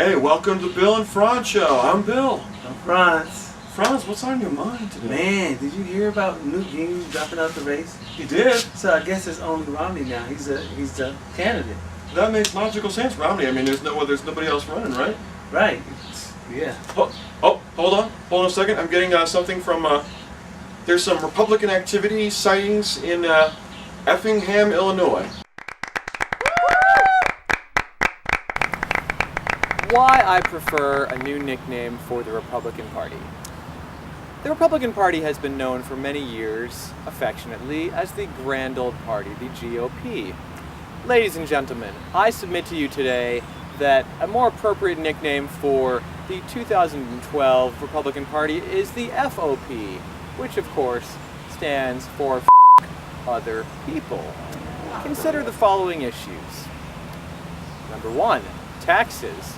Hey, welcome to Bill and Frantz Show. I'm Bill. I'm Frantz. Frantz, what's on your mind today? Man, did you hear about Newt Gingrich dropping out the race? He did. So I guess it's only Romney now. He's the candidate. That makes logical sense, Romney. I mean, there's nobody else running, right? Right. Yeah. Oh, hold on a second. I'm getting something from. There's some Republican activity sightings in Effingham, Illinois. Why I prefer a new nickname for the Republican Party. The Republican Party has been known for many years, affectionately, as the Grand Old Party, the G.O.P. Ladies and gentlemen, I submit to you today that a more appropriate nickname for the 2012 Republican Party is the F.O.P, which of course stands for F other people. Consider the following issues. Number 1, taxes.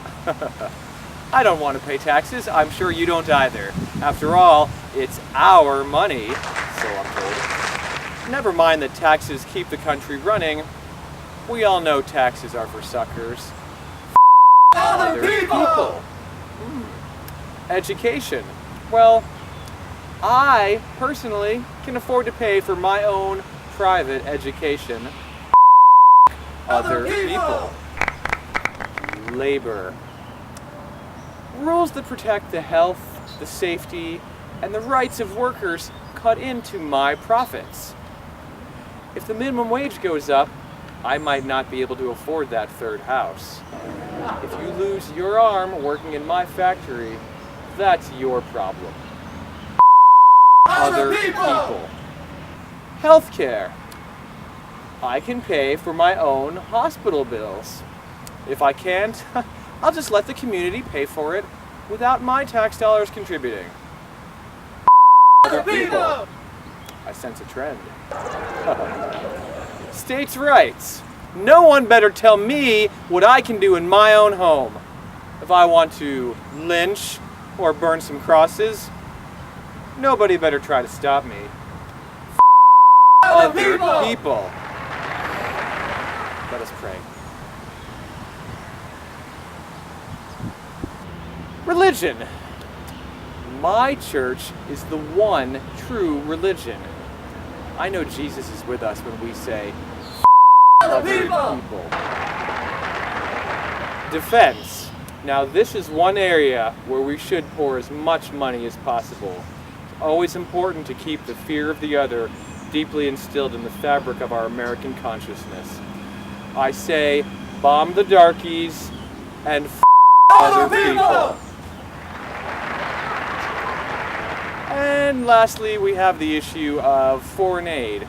I don't want to pay taxes. I'm sure you don't either. After all, it's our money, so I'm told. Never mind that taxes keep the country running. We all know taxes are for suckers. Other people. Education. Well, I personally can afford to pay for my own private education. Other people. Labor. Rules that protect the health, the safety, and the rights of workers cut into my profits. If the minimum wage goes up, I might not be able to afford that third house. If you lose your arm working in my factory, that's your problem. Other people. Healthcare. I can pay for my own hospital bills. If I can't, I'll just let the community pay for it without my tax dollars contributing. Other people. I sense a trend. States' rights. No one better tell me what I can do in my own home. If I want to lynch or burn some crosses, nobody better try to stop me. Other people. Let us pray. Religion. My church is the one true religion. I know Jesus is with us when we say other people. Defense. Now this is one area where we should pour as much money as possible. It's always important to keep the fear of the other deeply instilled in the fabric of our American consciousness. I say, bomb the darkies and other people. And lastly, we have the issue of foreign aid.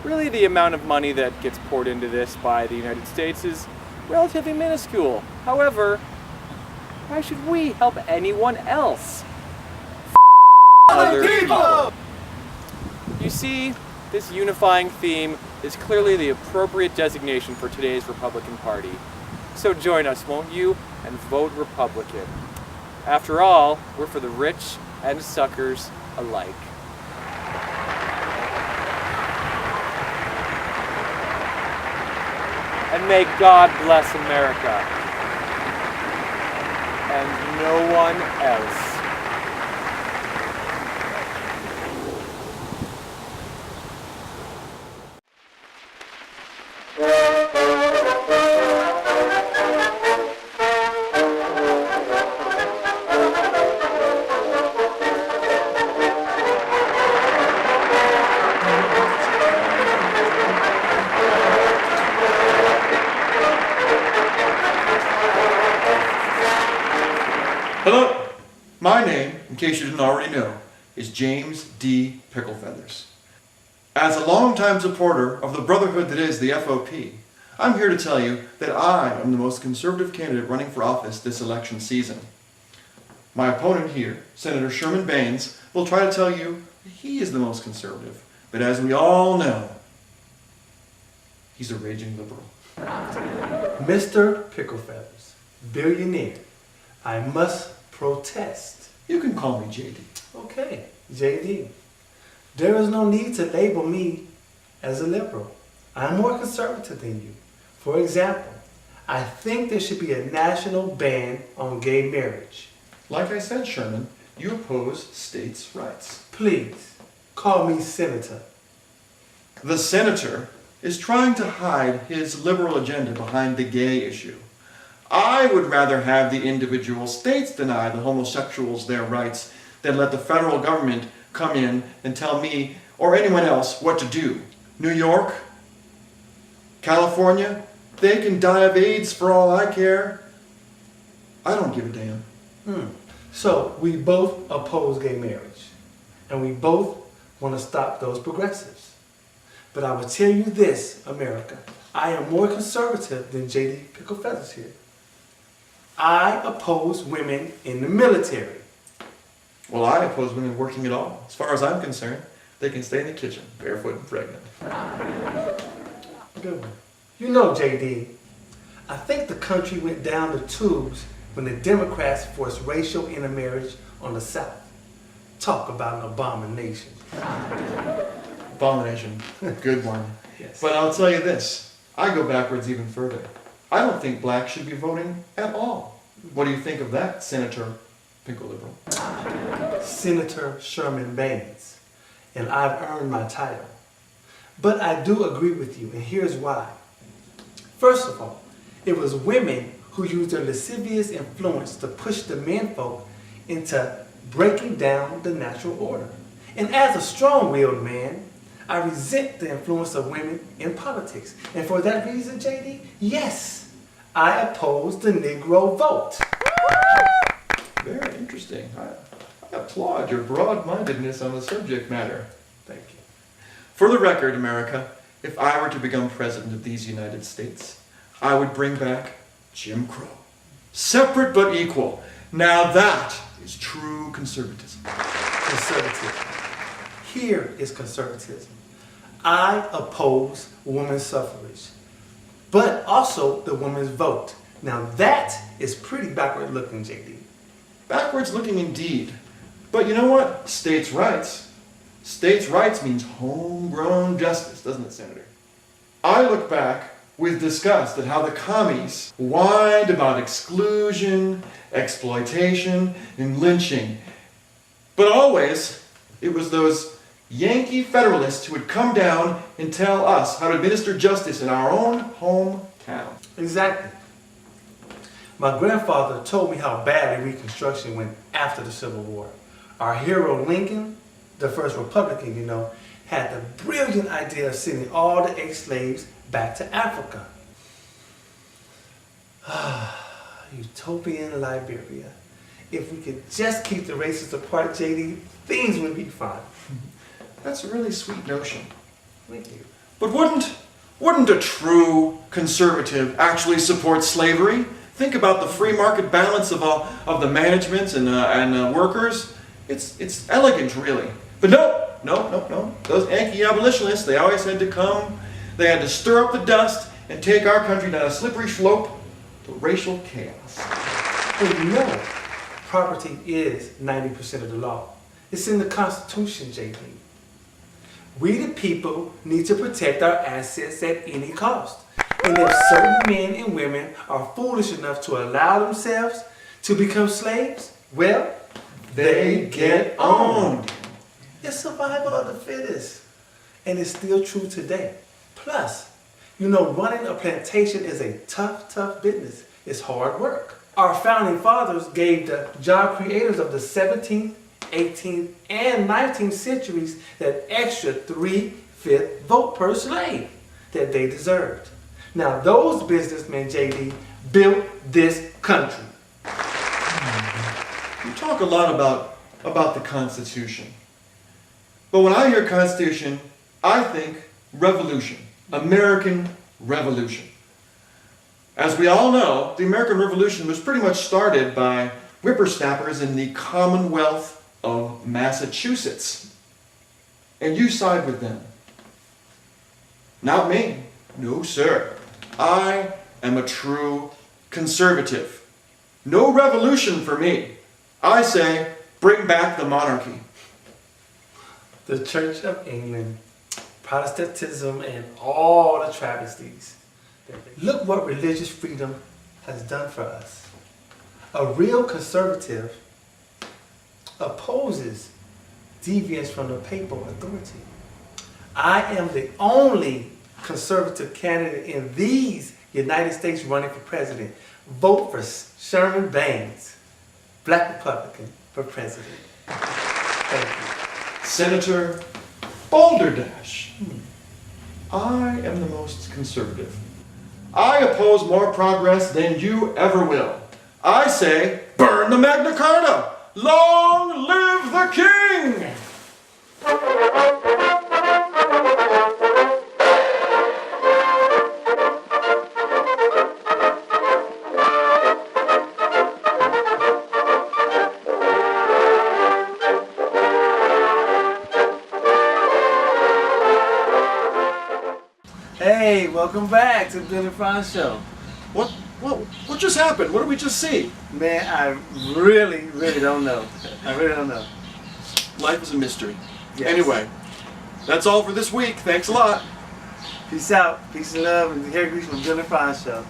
Really, the amount of money that gets poured into this by the United States is relatively minuscule. However, why should we help anyone else? Other people. You see, this unifying theme is clearly the appropriate designation for today's Republican Party. So join us, won't you, and vote Republican. After all, we're for the rich and suckers alike. And may God bless America and no one else. Hello. My name, in case you didn't already know, is James D. Picklefeathers. As a longtime supporter of the brotherhood that is the F.O.P., I'm here to tell you that I am the most conservative candidate running for office this election season. My opponent here, Senator Sherman Baines, will try to tell you he is the most conservative, but as we all know, he's a raging liberal. Mr. Picklefeathers, billionaire, I must protest. You can call me JD. Okay, JD. There is no need to label me as a liberal. I'm more conservative than you. For example, I think there should be a national ban on gay marriage. Like I said, Sherman, you oppose states' rights. Please, call me Senator. The senator is trying to hide his liberal agenda behind the gay issue. I would rather have the individual states deny the homosexuals their rights than let the federal government come in and tell me or anyone else what to do. New York, California, they can die of AIDS for all I care. I don't give a damn. So we both oppose gay marriage, and we both want to stop those progressives. But I will tell you this, America, I am more conservative than J.D. Picklefeather here. I oppose women in the military. Well, I oppose women working at all. As far as I'm concerned, they can stay in the kitchen, barefoot and pregnant. Good one. You know, J.D., I think the country went down the tubes when the Democrats forced racial intermarriage on the South. Talk about an abomination. Abomination. Good one. Yes. But I'll tell you this. I go backwards even further. I don't think blacks should be voting at all. What do you think of that, Senator Pinko Liberal? Senator Sherman Baines, and I've earned my title. But I do agree with you, and here's why. First of all, it was women who used their lascivious influence to push the menfolk into breaking down the natural order. And as a strong-willed man, I resent the influence of women in politics. And for that reason, JD, yes, I oppose the Negro vote. Very interesting. I applaud your broad-mindedness on the subject matter. Thank you. For the record, America, if I were to become president of these United States, I would bring back Jim Crow. Separate but equal. Now that is true conservatism. Conservatism. Here is conservatism. I oppose women's suffrage, but also the women's vote. Now that is pretty backward looking, JD. Backwards looking indeed. But you know what? States' rights. States' rights means homegrown justice, doesn't it, Senator? I look back with disgust at how the commies whined about exclusion, exploitation, and lynching. But always, it was those Yankee Federalists who would come down and tell us how to administer justice in our own hometown. Exactly. My grandfather told me how badly Reconstruction went after the Civil War. Our hero Lincoln, the first Republican, you know, had the brilliant idea of sending all the ex-slaves back to Africa. Utopian Liberia. If we could just keep the races apart, JD, things would be fine. That's a really sweet notion. Thank you. But wouldn't a true conservative actually support slavery? Think about the free market balance of the management and workers. It's elegant, really. But no. Those Yankee abolitionists, they always had to come. They had to stir up the dust and take our country down a slippery slope to racial chaos. Well, you know, property is 90% of the law. It's in the Constitution, JD. We the people need to protect our assets at any cost. And if certain men and women are foolish enough to allow themselves to become slaves, well, they get owned. It's survival of the fittest. And it's still true today. Plus, you know, running a plantation is a tough business. It's hard work. Our founding fathers gave the job creators of the 17th, 18th, and 19th centuries that extra 3/5 vote per slave that they deserved. Now those businessmen, JD, built this country. You talk a lot about the Constitution. But when I hear Constitution, I think revolution. American Revolution. As we all know, the American Revolution was pretty much started by whippersnappers in the Commonwealth of Massachusetts. And you side with them. Not me. No, sir. I am a true conservative. No revolution for me. I say, bring back the monarchy. The Church of England, Protestantism, and all the travesties Look what religious freedom has done for us. A real conservative opposes deviance from the papal authority. I am the only conservative candidate in these United States running for president. Vote for Sherman Baines, Black Republican, for president. Thank you. Senator Balderdash. I am the most conservative. I oppose more progress than you ever will. I say, burn the Magna Carta! Long live the king! Hey, welcome back to the Bill and Frantz Show. What just happened? What did we just see? Man, I really don't know. I really don't know. Life is a mystery. Yes. Anyway, that's all for this week. Thanks a lot. Peace out. Peace and love and hair grease from the Bill and Frantz Show.